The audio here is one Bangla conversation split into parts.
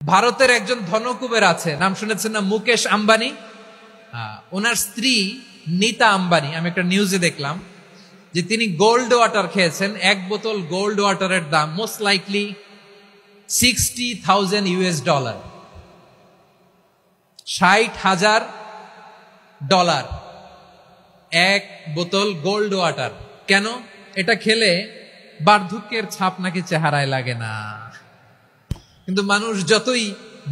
ভারতের একজন ধনকুবের আছে, নাম শুনেছেন না? মুকেশ আম্বানি। ওনার স্ত্রী নীতা আম্বানি, আমি একটা নিউজে দেখলাম যে তিনি গোল্ড ওয়াটার খেয়েছেন। এক বোতল গোল্ড ওয়াটারের দাম মোস্ট লাইকলি $60,000, $60,000 এক বোতল গোল্ড ওয়াটার। কেন? এটা খেলে বার্ধক্যের ছাপ নাকি চেহারায় লাগে না। কিন্তু মানুষ যতই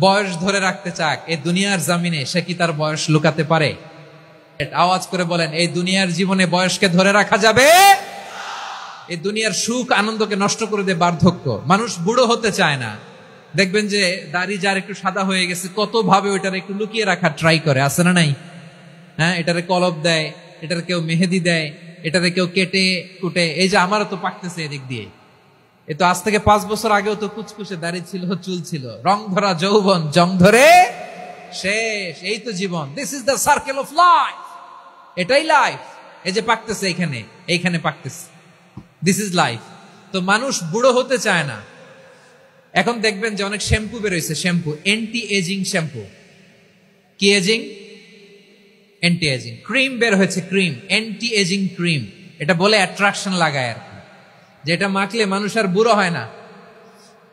বয়স ধরে রাখতে চাক, এই দুনিয়ার জামিনে সে কি তার বয়স লুকাতে পারে? আওয়াজ করে বলেন, এই দুনিয়ার জীবনে বয়সকে ধরে রাখা যাবে? এই দুনিয়ার সুখ আনন্দকে নষ্ট করে দেয় বার্ধক্য। মানুষ বুড়ো হতে চায় না। দেখবেন যে দাড়ি যার একটু সাদা হয়ে গেছে, কত ভাবে ওইটার একটু লুকিয়ে রাখার ট্রাই করে, আছে না নাই? হ্যাঁ, এটারে কলব দেয়, এটার কেউ মেহেদি দেয়, এটারে কেউ কেটে কুটে। এই যে আমারও তো পাকতেছে এদিক দিয়ে, এ তো আজ থেকে 5 বছর আগেও তো কুচকুচে দাড়ি ছিল, চুল ছিল, রং ধরা যৌবন জং ধরে শেষ। এই তো জীবন। This is the circle of life. এটাই লাইফ। এই যে পাকতেছে এইখানে, এইখানে পাকতেছে, দিস ইজ লাইফ। তো মানুষ বুড়ো হতে চায় না। এখন দেখবেন যে অনেক শ্যাম্পু বেরোইছে, শ্যাম্পু, অ্যান্টি এজিং শ্যাম্পু। কি এজিং? Anti aging. ক্রিম বের হয়েছে, ক্রিম, অ্যান্টি এজিং ক্রিম। এটা বলে অ্যাট্রাকশন লাগায় আর কি, যেটা মাখলে মানুষ আর বুড়ো হয় না।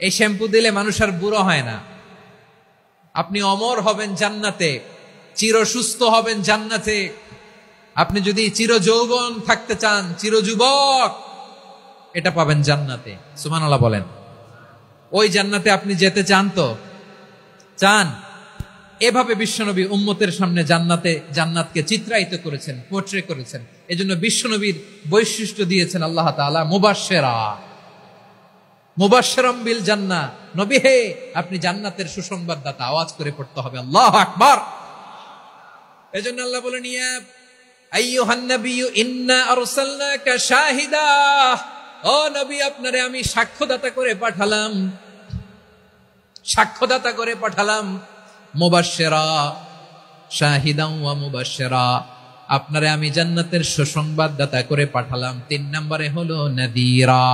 এই শ্যাম্পু দিলে মানুষ আর বুড়ো হয় না। আপনি অমর হবেন জান্নাতে, চির সুস্থ হবেন জান্নাতে। আপনি যদি চির যৌবন থাকতে চান, চির যুবক, এটা পাবেন জান্নাতে। সুবহানাল্লাহ বলেন। ওই জান্নাতে আপনি যেতে চান তো? চান? এভাবে বিশ্বনবী উম্মতের সামনে জান্নাতকে চিত্রায়িত করেছেন, পোর্ট্রে করেছেন। এজন্য বিশ্বনবীর বৈশিষ্ট্য দিয়েছেন আল্লাহ তাআলা মুবাশশিরা, মুবাশশিরাম বিল জান্নাহ। নবী হে, আপনি জান্নাতের সুসংবাদদাতা। আওয়াজ করে পড়তে হবে আল্লাহু আকবার। এজন্য আল্লাহ বলেন, ইয়া আইয়ুহান নাবিয়্যু ইন্না আরসালনাকা শাহিদা। ও নবী, আপনারে আমি সাক্ষ্যদাতা করে পাঠালাম, সাক্ষ্যদাতা করে পাঠালাম। মুবাশশিরা, শাহিদান ওয়া মুবাশশিরা, আপনারে আমি জান্নাতের সুসংবাদদাতা করে পাঠালাম। 3 নম্বরে হলো নাযীরা,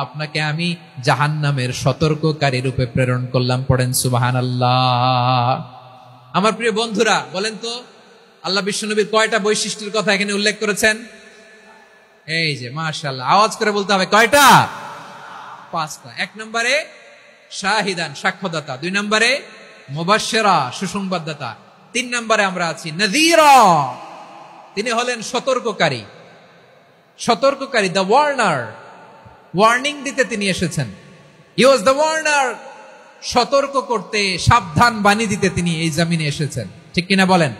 আপনাকে আমি জাহান্নামের সতর্ককারী রূপে প্রেরণ করলাম। পড়েন সুবহানাল্লাহ। আমার প্রিয় বন্ধুরা, বলেন তো আল্লাহ বিশ্বনবীর কয়টা বৈশিষ্ট্যের কথা এখানে উল্লেখ করেছেন? এই যে মাশাআল্লাহ, আওয়াজ করে বলতে হবে, কয়টা? 5টা। 1 নম্বরে শাহিদান, সাক্ষ্যদাতা। 2 নম্বরে মুবাশশিরা, সুসংবাদদাতা। 3 নম্বরে আমরা আছি নাযীরা, তিনি হলেন সতর্ককারী। সতর্ককারী, দ্য ওয়ার্নার, ওয়ার্নিং দিতে তিনি এসেছেন। হি ওয়াজ দ্য ওয়ার্নার, সতর্ক করতে, সাবধান বাণী দিতে তিনি এই জমিনে এসেছেন। ঠিক কিনা বলেন?